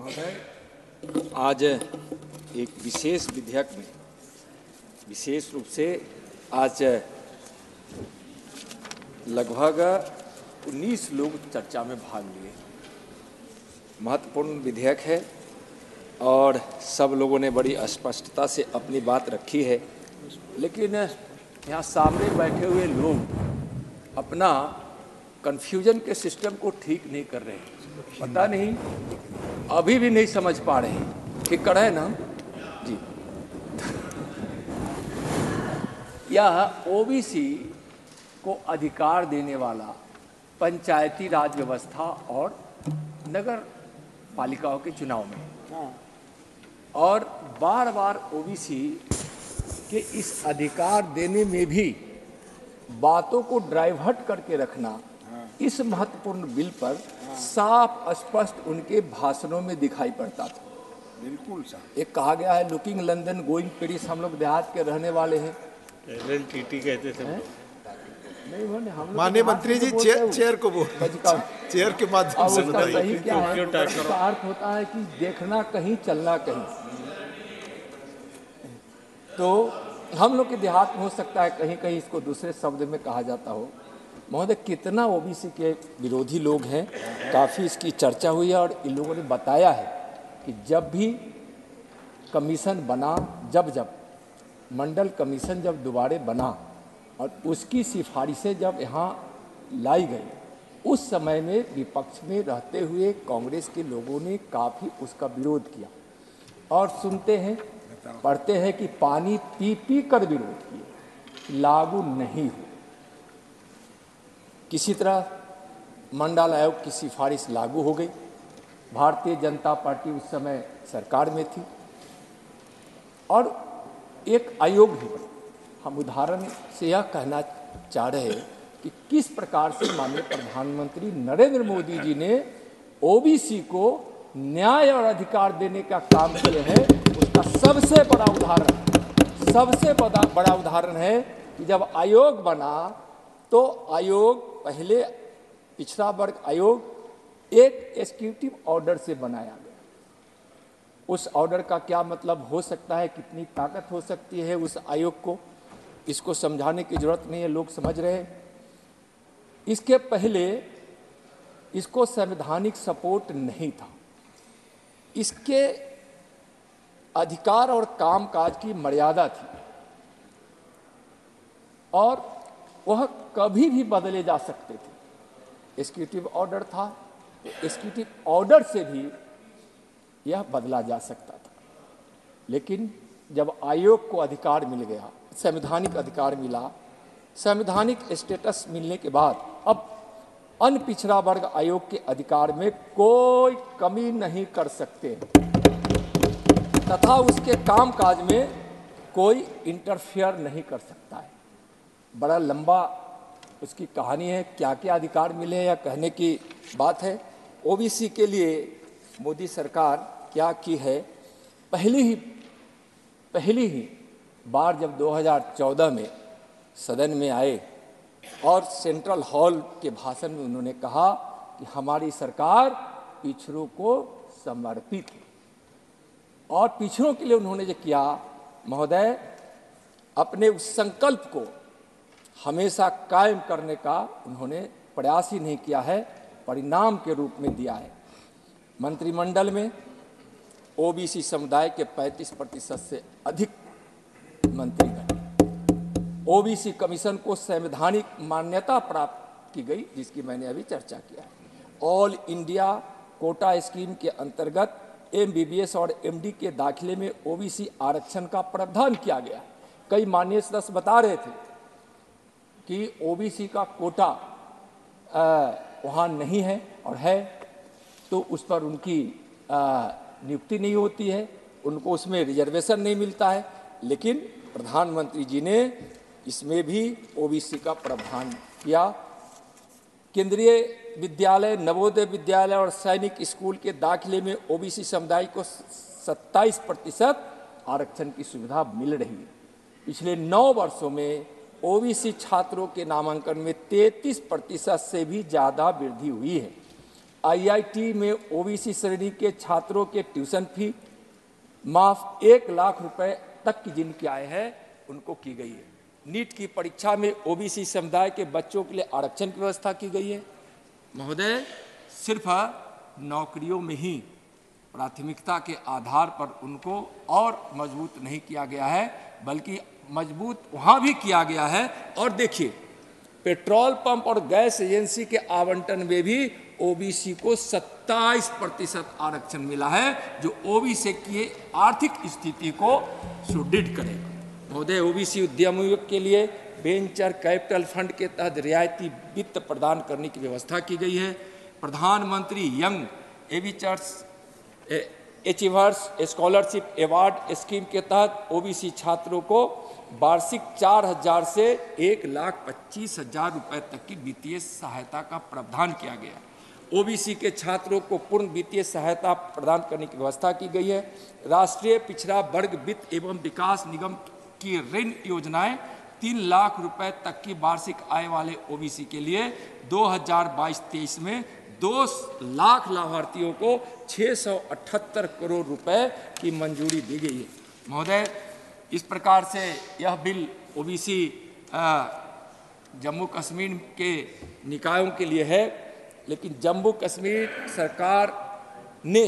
महोदय, आज एक विशेष विधेयक में विशेष रूप से आज लगभग 19 लोग चर्चा में भाग लिए। महत्वपूर्ण विधेयक है और सब लोगों ने बड़ी स्पष्टता से अपनी बात रखी है, लेकिन यहाँ सामने बैठे हुए लोग अपना कन्फ्यूजन के सिस्टम को ठीक नहीं कर रहे हैं। पता नहीं, अभी भी नहीं समझ पा रहे हैं। ठीक कर रहे हैं ना जी। यह ओबीसी को अधिकार देने वाला पंचायती राज व्यवस्था और नगर पालिकाओं के चुनाव में, और बार बार ओबीसी के इस अधिकार देने में भी बातों को डाइवर्ट करके रखना इस महत्वपूर्ण बिल पर साफ स्पष्ट उनके भाषणों में दिखाई पड़ता था। बिल्कुल साहब। एक कहा गया है, लुकिंग लंदन गोइंग पेरिस। हम लोग देहात के रहने वाले हैं। LLTT कहते थे। नहीं बोले हम। माननीय मंत्री जी, चेयर को बोल, चेयर के माध्यम से बताइए। सही क्या है? क्यों इसका अर्थ होता है कि देखना कहीं, चलना कहीं। तो हम लोग के देहात में हो सकता है कहीं कहीं इसको दूसरे शब्द में कहा जाता हो। महोदय, कितना ओबीसी के विरोधी लोग हैं, काफ़ी इसकी चर्चा हुई है और इन लोगों ने बताया है कि जब भी कमीशन बना, जब मंडल कमीशन जब दोबारे बना और उसकी सिफारिशें जब यहाँ लाई गई, उस समय में विपक्ष में रहते हुए कांग्रेस के लोगों ने काफ़ी उसका विरोध किया। और सुनते हैं, पढ़ते हैं कि पानी पी पी कर विरोध किए, लागू नहीं हुआ। किसी तरह मंडल आयोग की सिफारिश लागू हो गई। भारतीय जनता पार्टी उस समय सरकार में थी और एक आयोग भी बना। हम उदाहरण से यह कहना चाह रहे हैं कि किस प्रकार से माननीय प्रधानमंत्री नरेंद्र मोदी जी ने ओबीसी को न्याय और अधिकार देने का काम किए हैं। उसका सबसे बड़ा उदाहरण है कि जब आयोग बना तो आयोग पहले पिछड़ा वर्ग आयोग एक एग्जीक्यूटिव ऑर्डर से बनाया गया। उस ऑर्डर का क्या मतलब हो सकता है, कितनी ताकत हो सकती है उस आयोग को, इसको समझाने की जरूरत नहीं है, लोग समझ रहे हैं। इसके पहले इसको संवैधानिक सपोर्ट नहीं था। इसके अधिकार और कामकाज की मर्यादा थी और वह कभी भी बदले जा सकते थे। एग्जीक्यूटिव ऑर्डर था, एग्जीक्यूटिव ऑर्डर से भी यह बदला जा सकता था। लेकिन जब आयोग को अधिकार मिल गया, संवैधानिक अधिकार मिला, संवैधानिक स्टेटस मिलने के बाद अब अनपिछड़ा वर्ग आयोग के अधिकार में कोई कमी नहीं कर सकते तथा उसके कामकाज में कोई इंटरफेयर नहीं कर सकता है। बड़ा लंबा उसकी कहानी है, क्या क्या अधिकार मिले हैं या कहने की बात है। ओबीसी के लिए मोदी सरकार क्या की है, पहली ही बार जब 2014 में सदन में आए और सेंट्रल हॉल के भाषण में उन्होंने कहा कि हमारी सरकार पिछड़ों को समर्पित है। और पिछड़ों के लिए उन्होंने जो किया, महोदय, अपने उस संकल्प को हमेशा कायम करने का उन्होंने प्रयास ही नहीं किया है, परिणाम के रूप में दिया है। मंत्रिमंडल में ओबीसी समुदाय के 35% से अधिक मंत्री बने। ओबीसी कमीशन को संवैधानिक मान्यता प्राप्त की गई, जिसकी मैंने अभी चर्चा किया है। ऑल इंडिया कोटा स्कीम के अंतर्गत MBBS और MD के दाखिले में ओबीसी आरक्षण का प्रावधान किया गया। कई माननीय सदस्य बता रहे थे कि ओबीसी का कोटा वहाँ नहीं है और है तो उस पर उनकी नियुक्ति नहीं होती है, उनको उसमें रिजर्वेशन नहीं मिलता है। लेकिन प्रधानमंत्री जी ने इसमें भी ओबीसी का प्रावधान किया। केंद्रीय विद्यालय, नवोदय विद्यालय और सैनिक स्कूल के दाखिले में ओबीसी समुदाय को 27% आरक्षण की सुविधा मिल रही है। पिछले 9 वर्षों में ओबीसी छात्रों के नामांकन में 33% से भी ज़्यादा वृद्धि हुई है। IIT में ओबीसी श्रेणी के छात्रों के ट्यूशन फी माफ 1 लाख रुपए तक की जिनकी आय है उनको की गई है। नीट की परीक्षा में ओबीसी समुदाय के बच्चों के लिए आरक्षण की व्यवस्था की गई है। महोदय, सिर्फ नौकरियों में ही प्राथमिकता के आधार पर उनको और मजबूत नहीं किया गया है, बल्कि मजबूत वहाँ भी किया गया है। और देखिए, पेट्रोल पंप और गैस एजेंसी के आवंटन में भी ओबीसी को 27% आरक्षण मिला है, जो ओबीसी की आर्थिक स्थिति को सुदृढ़ करेगा। महोदय, ओबीसी उद्यमियों के लिए वेंचर कैपिटल फंड के तहत रियायती वित्त प्रदान करने की व्यवस्था की गई है। प्रधानमंत्री young achievers scholarship award scheme के तहत ओबीसी छात्रों को वार्षिक 4,000 से 1,25,000 रुपए तक की वित्तीय सहायता का प्रावधान किया गया है। ओबीसी के छात्रों को पूर्ण वित्तीय सहायता प्रदान करने की व्यवस्था की गई है। राष्ट्रीय पिछड़ा वर्ग वित्त एवं विकास निगम की ऋण योजनाएं 3 लाख रुपए तक की वार्षिक आय वाले ओबीसी के लिए 2022-23 में 2 लाख लाभार्थियों को 678 करोड़ रुपए की मंजूरी दी गई है। महोदय, इस प्रकार से यह बिल ओबीसी जम्मू कश्मीर के निकायों के लिए है, लेकिन जम्मू कश्मीर सरकार ने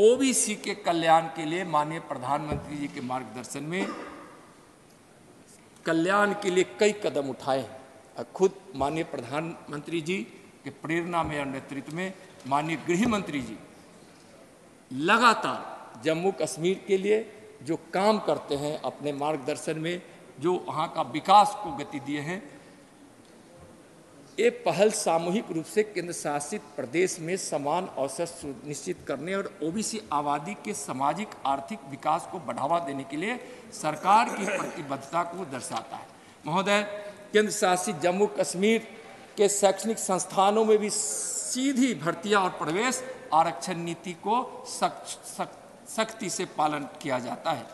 ओबीसी के कल्याण के लिए माननीय प्रधानमंत्री जी के मार्गदर्शन में कल्याण के लिए कई कदम उठाए हैं। खुद माननीय प्रधानमंत्री जी के प्रेरणा में और नेतृत्व में माननीय गृह मंत्री जी लगातार जम्मू कश्मीर के लिए जो काम करते हैं, अपने मार्गदर्शन में जो वहाँ का विकास को गति दिए हैं, ये पहल सामूहिक रूप से केंद्र शासित प्रदेश में समान अवसर सुनिश्चित करने और ओबीसी आबादी के सामाजिक आर्थिक विकास को बढ़ावा देने के लिए सरकार की प्रतिबद्धता को दर्शाता है। महोदय, केंद्र शासित जम्मू कश्मीर के शैक्षणिक संस्थानों में भी सीधी भर्तियां और प्रवेश आरक्षण नीति को सख्ती से पालन किया जाता है।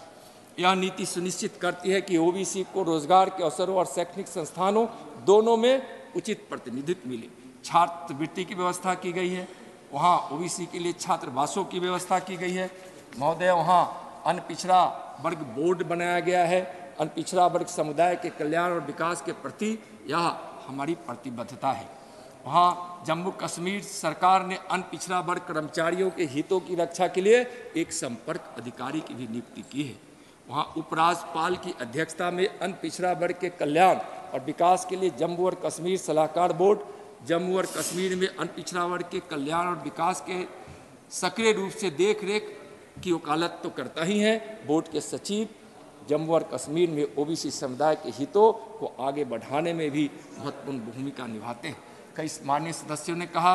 यह नीति सुनिश्चित करती है कि ओबीसी को रोजगार के अवसरों और शैक्षणिक संस्थानों दोनों में उचित प्रतिनिधित्व मिले। छात्रवृत्ति की व्यवस्था की गई है, वहाँ ओबीसी के लिए छात्रावासों की व्यवस्था की गई है। महोदय, वहाँ अन्य पिछड़ा वर्ग बोर्ड बनाया गया है। अन्य पिछड़ा वर्ग समुदाय के कल्याण और विकास के प्रति यह हमारी प्रतिबद्धता है। वहाँ जम्मू कश्मीर सरकार ने अन्य पिछड़ा वर्ग कर्मचारियों के हितों की रक्षा के लिए एक संपर्क अधिकारी की भी नियुक्ति की है। वहाँ उपराज्यपाल की अध्यक्षता में अन्य पिछड़ा वर्ग के कल्याण और विकास के लिए जम्मू और कश्मीर सलाहकार बोर्ड, जम्मू और कश्मीर में अन्य पिछड़ा वर्ग के कल्याण और विकास के सक्रिय रूप से देख रेख की वकालत तो करता ही है। बोर्ड के सचिव जम्मू और कश्मीर में ओबीसी समुदाय के हितों को आगे बढ़ाने में भी महत्वपूर्ण भूमिका निभाते हैं। कई माननीय सदस्यों ने कहा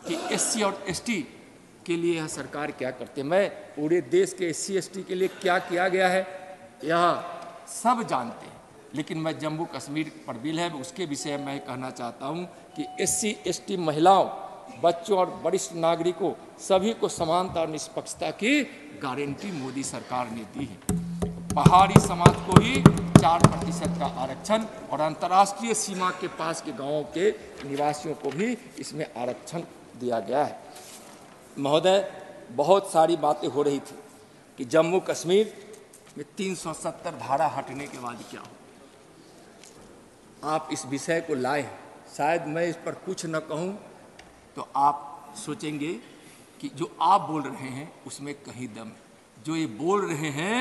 कि एससी और एसटी के लिए यह सरकार क्या करती है। मैं पूरे देश के एससी एसटी के लिए क्या किया गया है यह सब जानते हैं, लेकिन मैं जम्मू कश्मीर पर बिल है उसके विषय में कहना चाहता हूं कि एससी एसटी महिलाओं, बच्चों और वरिष्ठ नागरिकों सभी को समानता और निष्पक्षता की गारंटी मोदी सरकार ने दी है। पहाड़ी समाज को भी 4% का आरक्षण और अंतर्राष्ट्रीय सीमा के पास के गांवों के निवासियों को भी इसमें आरक्षण दिया गया है। महोदय, बहुत सारी बातें हो रही थी कि जम्मू कश्मीर में 370 धारा हटने के बाद क्या हो। आप इस विषय को लाए हैं, शायद मैं इस पर कुछ न कहूं तो आप सोचेंगे कि जो आप बोल रहे हैं उसमें कहीं दम है, जो ये बोल रहे हैं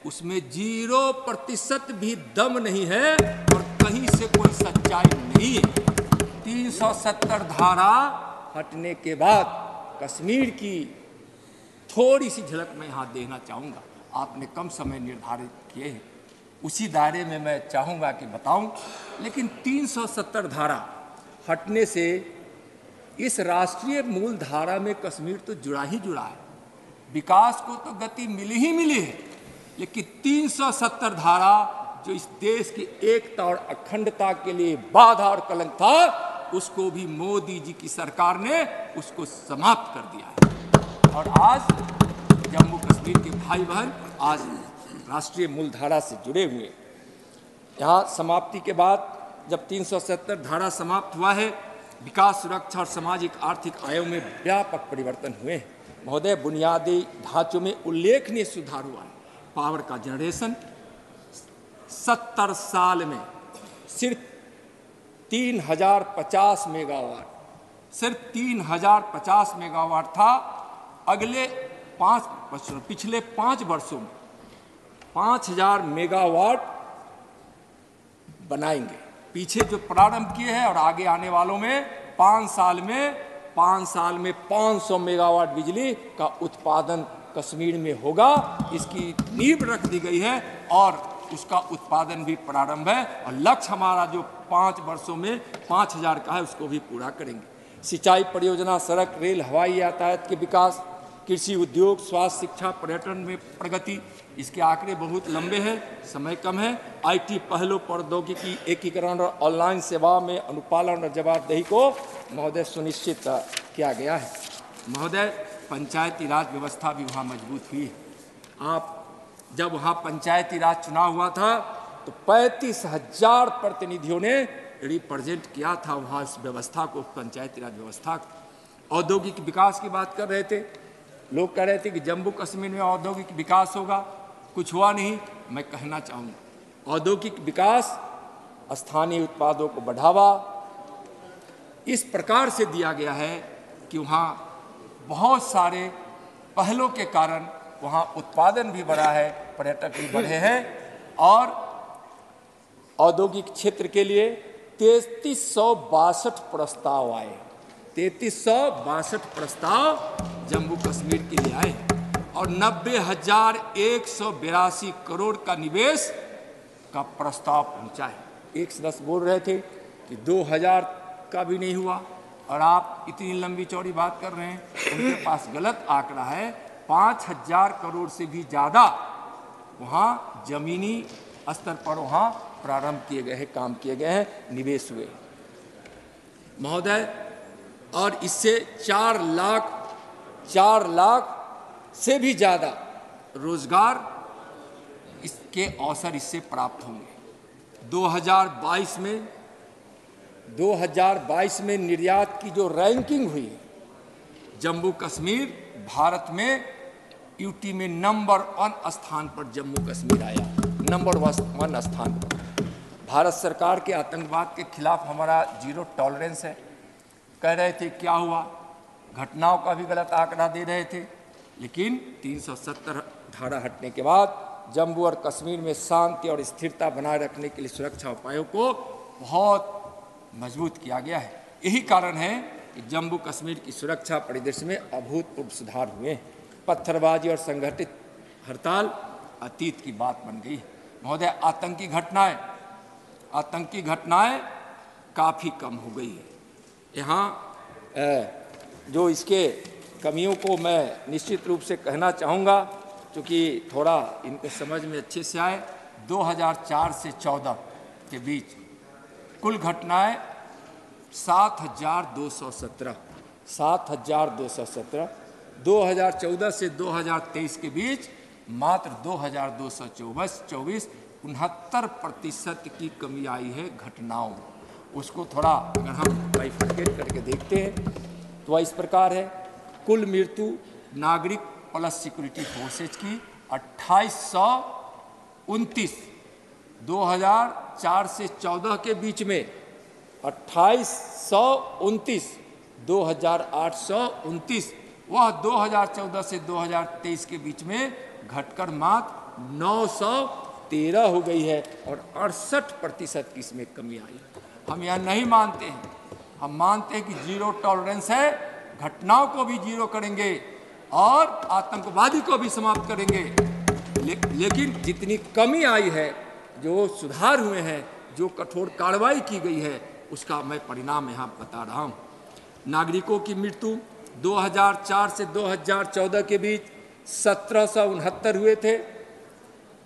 उसमें 0% भी दम नहीं है और कहीं से कोई सच्चाई नहीं है। 370 धारा हटने के बाद कश्मीर की थोड़ी सी झलक मैं यहाँ देना चाहूँगा। आपने कम समय निर्धारित किए हैं, उसी दायरे में मैं चाहूँगा कि बताऊँ, लेकिन 370 धारा हटने से इस राष्ट्रीय मूल धारा में कश्मीर तो जुड़ा ही जुड़ा है। विकास को तो गति मिली ही मिली है, लेकिन 370 धारा जो इस देश की एकता और अखंडता के लिए बाधा और कलंक था, उसको भी मोदी जी की सरकार ने उसको समाप्त कर दिया है। और आज जम्मू कश्मीर के भाई बहन आज राष्ट्रीय मूलधारा से जुड़े हुए। यहाँ समाप्ति के बाद जब 370 धारा समाप्त हुआ है विकास, सुरक्षा और सामाजिक आर्थिक आयों में व्यापक परिवर्तन हुए हैं। महोदय, बुनियादी ढांचों में उल्लेखनीय सुधार हुआ है। पावर का जनरेशन 70 साल में सिर्फ 3050 मेगावाट, सिर्फ 3050 मेगावाट था। पिछले 5 वर्षों में 5000 मेगावाट बनाएंगे। पीछे जो प्रारंभ किए हैं और आगे आने वालों में 5 साल में 500 मेगावाट बिजली का उत्पादन कश्मीर में होगा। इसकी नींव रख दी गई है और उसका उत्पादन भी प्रारंभ है और लक्ष्य हमारा जो 5 वर्षों में 5000 का है उसको भी पूरा करेंगे। सिंचाई परियोजना, सड़क, रेल, हवाई यातायात के विकास, कृषि, उद्योग, स्वास्थ्य, शिक्षा, पर्यटन में प्रगति, इसके आंकड़े बहुत लंबे हैं, समय कम है। आईटी पहलों, प्रौद्योगिकी एकीकरण और ऑनलाइन सेवा में अनुपालन और जवाबदेही को महोदय सुनिश्चित किया गया है। महोदय, पंचायती राज व्यवस्था भी वहाँ मजबूत हुई है। आप जब वहाँ पंचायती राज चुनाव हुआ था तो 35,000 प्रतिनिधियों ने रिप्रेजेंट किया था वहाँ इस व्यवस्था को, पंचायती राज व्यवस्था को। औद्योगिक विकास की बात कर रहे थे, लोग कह रहे थे कि जम्मू कश्मीर में औद्योगिक विकास होगा, कुछ हुआ नहीं। मैं कहना चाहूँगा औद्योगिक विकास, स्थानीय उत्पादों को बढ़ावा इस प्रकार से दिया गया है कि वहाँ बहुत सारे पहलों के कारण वहाँ उत्पादन भी बढ़ा है, पर्यटक भी बढ़े हैं और औद्योगिक क्षेत्र के लिए 3362 प्रस्ताव आए। 3362 प्रस्ताव जम्मू कश्मीर के लिए आए और 90,182 करोड़ का निवेश का प्रस्ताव पहुंचा है। एक सदस्य बोल रहे थे कि 2000 का भी नहीं हुआ और आप इतनी लंबी चौड़ी बात कर रहे हैं। उनके पास गलत आंकड़ा है। 5000 करोड़ से भी ज़्यादा वहाँ जमीनी स्तर पर वहाँ प्रारंभ किए गए हैं, काम किए गए हैं, निवेश हुए महोदय। और इससे 4 लाख से भी ज़्यादा रोजगार इसके अवसर इससे प्राप्त होंगे। 2022 में निर्यात की जो रैंकिंग हुई है, जम्मू कश्मीर भारत में यूटी में नंबर 1 स्थान पर जम्मू कश्मीर आया, नंबर 1 स्थान पर। भारत सरकार के आतंकवाद के खिलाफ हमारा 0 टॉलरेंस है। कह रहे थे क्या हुआ, घटनाओं का भी गलत आंकड़ा दे रहे थे, लेकिन 370 धारा हटने के बाद जम्मू और कश्मीर में शांति और स्थिरता बनाए रखने के लिए सुरक्षा उपायों को बहुत मजबूत किया गया है। यही कारण है कि जम्मू कश्मीर की सुरक्षा परिदृश्य में अभूतपूर्व सुधार हुए हैं। पत्थरबाजी और संगठित हड़ताल अतीत की बात बन गई है। महोदय, आतंकी घटनाएं काफ़ी कम हो गई है। यहाँ जो इसके कमियों को मैं निश्चित रूप से कहना चाहूँगा, क्योंकि थोड़ा इनको समझ में अच्छे से आए। 2004 से 14 के बीच कुल घटनाएं 7,217। 2014 से 2023 के बीच मात्र 2,224, 69% की कमी आई है घटनाओं। उसको थोड़ा अगर हम बाइफरकेट करके देखते हैं तो इस प्रकार है। कुल मृत्यु नागरिक प्लस सिक्योरिटी फोर्सेज की 2829, 2004 से 14 के बीच में 2829, 2829, वह 2014 से 2023 के बीच में घटकर मात्र 913 हो गई है और 68% की इसमें कमी आई है। हम यह नहीं मानते हैं, हम मानते हैं कि 0 टॉलरेंस है, घटनाओं को भी 0 करेंगे और आतंकवादी को भी समाप्त करेंगे। लेकिन जितनी कमी आई है, जो सुधार हुए हैं, जो कठोर कार्रवाई की गई है, उसका मैं परिणाम यहाँ बता रहा हूँ। नागरिकों की मृत्यु 2004 से 2014 के बीच 1769 हुए थे,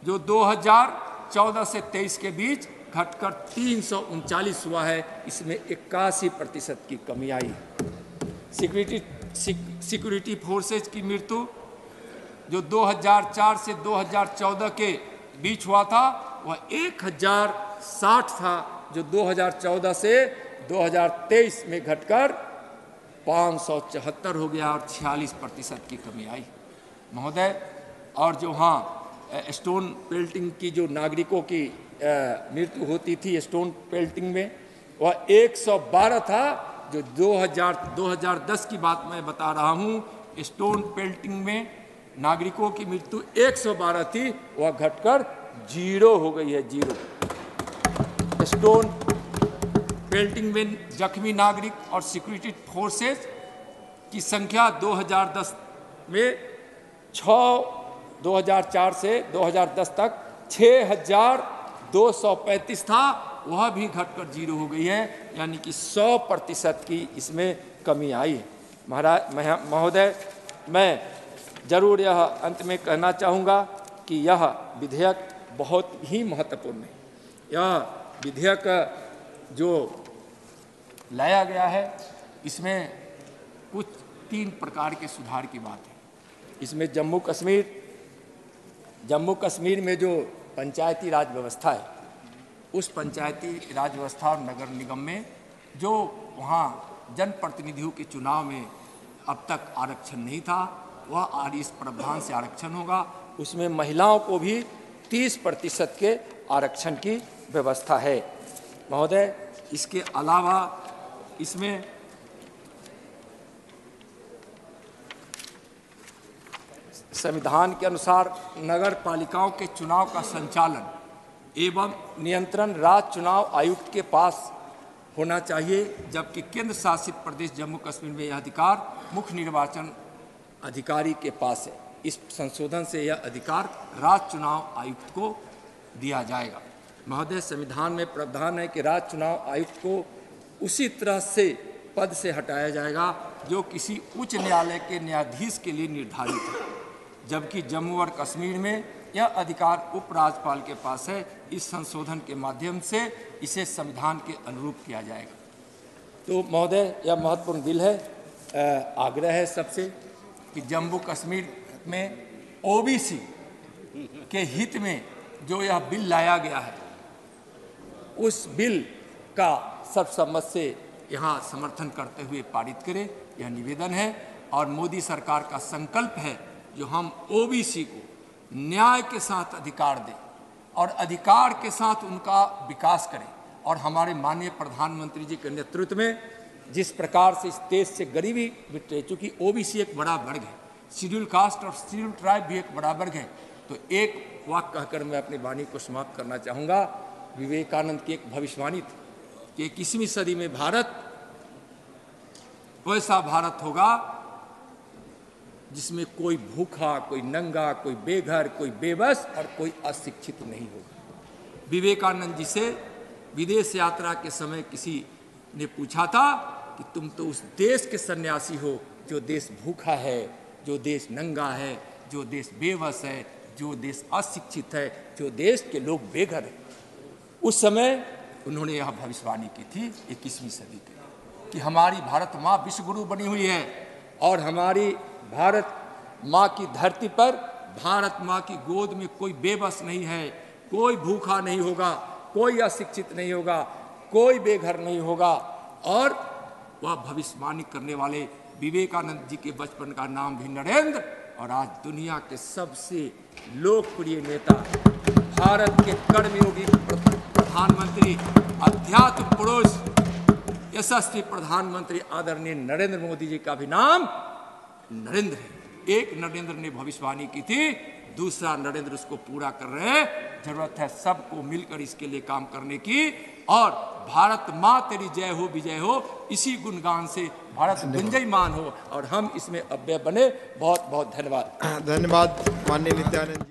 जो 2014 से 23 के बीच घटकर 339 हुआ है। इसमें 81% की कमी आई। सिक्योरिटी फोर्सेज की मृत्यु जो 2004 से 2014 के बीच हुआ था, वह 1060 था, जो 2014 से 2023 में घटकर 574 हो गया और 46% की कमी आई महोदय। और जो स्टोन पेल्टिंग की जो नागरिकों की मृत्यु होती थी स्टोन पेल्टिंग में, वह 112 था। जो 2010 की बात मैं बता रहा हूँ, स्टोन पेल्टिंग में नागरिकों की मृत्यु 112 थी, वह घटकर 0 हो गई है, 0। स्टोन पेल्टिंग में जख्मी नागरिक और सिक्योरिटी फोर्सेस की संख्या 2010 में 2004 से 2010 तक 6,235 था, वह भी घटकर 0 हो गई है, यानी कि 100% की इसमें कमी आई है। महोदय, मैं जरूर यह अंत में कहना चाहूँगा कि यह विधेयक बहुत ही महत्वपूर्ण है। यह विधेयक जो लाया गया है, इसमें कुछ 3 प्रकार के सुधार की बात है। इसमें जम्मू कश्मीर में जो पंचायती राज व्यवस्था है, उस पंचायती राज व्यवस्था और नगर निगम में जो वहाँ जनप्रतिनिधियों के चुनाव में अब तक आरक्षण नहीं था, वह इस प्रावधान से आरक्षण होगा। उसमें महिलाओं को भी 30% के आरक्षण की व्यवस्था है महोदय। इसके अलावा इसमें संविधान के अनुसार नगर पालिकाओं के चुनाव का संचालन एवं नियंत्रण राज्य चुनाव आयुक्त के पास होना चाहिए, जबकि केंद्र शासित प्रदेश जम्मू कश्मीर में यह अधिकार मुख्य निर्वाचन अधिकारी के पास है। इस संशोधन से यह अधिकार राज्य चुनाव आयुक्त को दिया जाएगा महोदय। संविधान में प्रावधान है कि राज्य चुनाव आयुक्त को उसी तरह से पद से हटाया जाएगा जो किसी उच्च न्यायालय के न्यायाधीश के लिए निर्धारित है, जबकि जम्मू और कश्मीर में यह अधिकार उपराज्यपाल के पास है। इस संशोधन के माध्यम से इसे संविधान के अनुरूप किया जाएगा। तो महोदय, यह महत्वपूर्ण बिल है। आग्रह है सबसे कि जम्मू कश्मीर में ओबीसी के हित में जो यह बिल लाया गया है, उस बिल का सर्वसम्मत से यहाँ समर्थन करते हुए पारित करें, यह निवेदन है। और मोदी सरकार का संकल्प है जो हम ओबीसी को न्याय के साथ अधिकार दें और अधिकार के साथ उनका विकास करें। और हमारे माननीय प्रधानमंत्री जी के नेतृत्व में जिस प्रकार से इस देश से गरीबी मिटे, चूँकि ओबीसी एक बड़ा वर्ग है, शेड्यूल कास्ट और शेड्यूल ट्राइब भी एक बड़ा वर्ग है, तो एक वाक्य कहकर मैं अपनी वाणी को समाप्त करना चाहूँगा। विवेकानंद की एक भविष्यवाणी थी कि 21वीं सदी में भारत वैसा भारत होगा जिसमें कोई भूखा, कोई नंगा, कोई बेघर, कोई बेबस और कोई अशिक्षित नहीं होगा। विवेकानंद जी से विदेश यात्रा के समय किसी ने पूछा था कि तुम तो उस देश के सन्यासी हो जो देश भूखा है, जो देश नंगा है, जो देश बेबस है, जो देश अशिक्षित है, जो देश के लोग बेघर हैं। उस समय उन्होंने यह भविष्यवाणी की थी 21वीं सदी के, कि हमारी भारत माँ विश्वगुरु बनी हुई है और हमारी भारत माँ की धरती पर भारत माँ की गोद में कोई बेबस नहीं है, कोई भूखा नहीं होगा, कोई अशिक्षित नहीं होगा, कोई बेघर नहीं होगा। और वह भविष्यवाणी करने वाले विवेकानंद जी के बचपन का नाम भी नरेंद्र, और आज दुनिया के सबसे लोकप्रिय नेता, भारत के कर्मयोगी प्रधानमंत्री, अध्यात्म पुरुष, यशस्वी प्रधानमंत्री आदरणीय नरेंद्र मोदी जी का भी नाम नरेंद्र है। एक नरेंद्र ने भविष्यवाणी की थी, दूसरा नरेंद्र उसको पूरा कर रहे हैं। जरूरत है सबको मिलकर इसके लिए काम करने की। और भारत माँ तेरी जय हो विजय हो, इसी गुणगान से भारत गुंजयमान हो और हम इसमें अव्यय बने। बहुत बहुत धन्यवाद। धन्यवाद माननीय नित्यानंद जी।